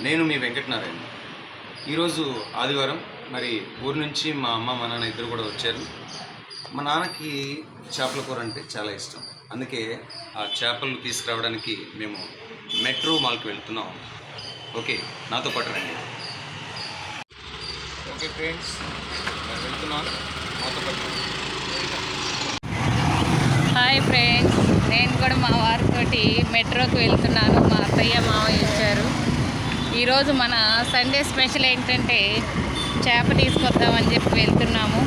నేను మీ వెంకటనారాయణ. ఈరోజు ఆదివారం. మరి ఊరి నుంచి మా అమ్మ మా నాన్న ఇద్దరు కూడా వచ్చారు. మా నాన్నకి చేపల కూర అంటే చాలా ఇష్టం. అందుకే ఆ చేపలు తీసుకురావడానికి మేము మెట్రో మాల్కి వెళ్తున్నాం. ఓకే, నాతో పాటు రండి. ఓకే ఫ్రెండ్స్, నేను వెళ్తున్నాను, నాతో పాటు. హాయ్ ఫ్రెండ్స్, నేను కూడా మా వారితోటి మెట్రోకి వెళ్తున్నాను. మా అత్తయ్య మావయ్య ఇచ్చారు. ఈరోజు మన సండే స్పెషల్ ఏంటంటే చేప తీసుకొద్దామని చెప్పి వెళ్తున్నాము.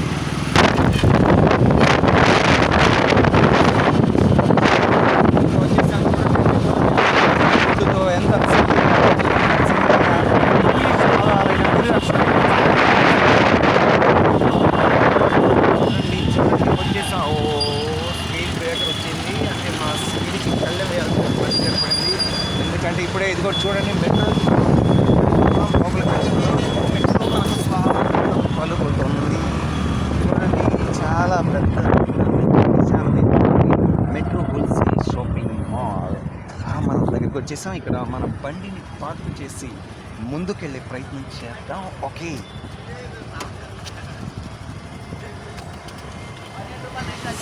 ఎందుకంటే ఇప్పుడే ఇది కూడా చూడండి, మెట్రో పలుకుతుంది చూడండి, చాలా పెద్ద మెట్రో హోల్సేల్ షాపింగ్ మాల్. మనం దగ్గరికి వచ్చేసాం. ఇక్కడ మన బండిని పార్క్ చేసి ముందుకెళ్ళే ప్రయత్నం చేద్దాం. ఓకే,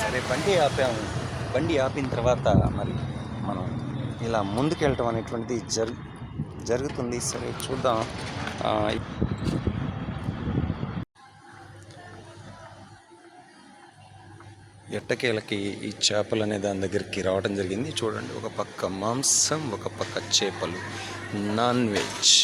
సరే బండి ఆపాము. బండి ఆపిన తర్వాత మరి మనం ఇలా ముందుకెళ్ళటం అనేటువంటిది జరుగుతుంది. సరే చూద్దాం. ఎట్టకేలకి ఈ చేపలు అనే దాని దగ్గరికి రావడం జరిగింది. చూడండి, ఒక పక్క మాంసం, ఒక పక్క చేపలు, నాన్ వెజ్.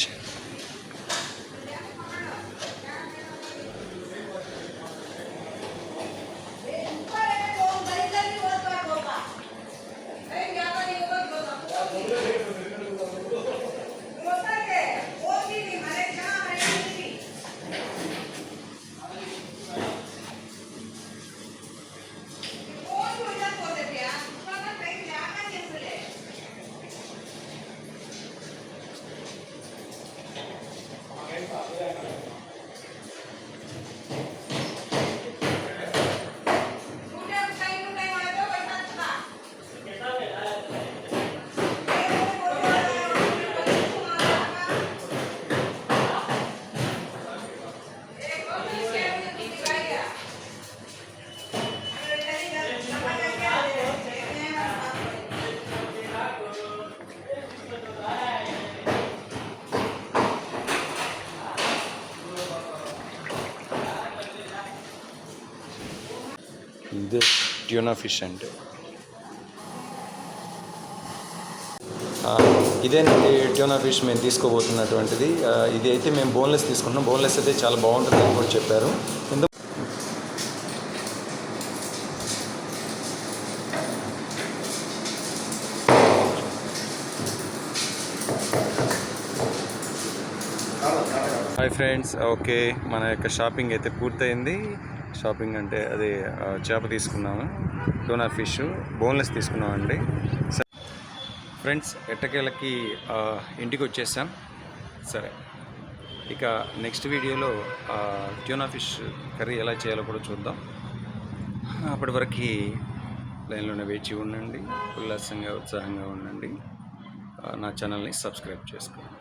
ఇది ట్యూనా ఫిష్ అంటే ఇదేనండి ట్యూనా ఫిష్ మేము తీసుకోబోతున్నటువంటిది. ఇది అయితే మేము బోన్లెస్ తీసుకున్నాం. బోన్లెస్ అయితే చాలా బాగుంటుంది అని కూడా చెప్పారు. హాయ్ ఫ్రెండ్స్, ఓకే, మన యొక్క షాపింగ్ అయితే పూర్తయింది. షాపింగ్ అంటే అది చేప తీసుకున్నాము, టూనా ఫిష్ బోన్లెస్ తీసుకున్నామండి. ఫ్రెండ్స్, ఎట్టకేలకి ఇంటికి వచ్చేసాం. సరే, ఇక నెక్స్ట్ వీడియోలో ట్యూనా ఫిష్ కర్రీ ఎలా చేయాలో కూడా చూద్దాం. అప్పటి వరకు లైన్లోనే వేచి ఉండండి, ఉల్లాసంగా ఉత్సాహంగా ఉండండి. నా ఛానల్ని సబ్స్క్రైబ్ చేసుకోండి.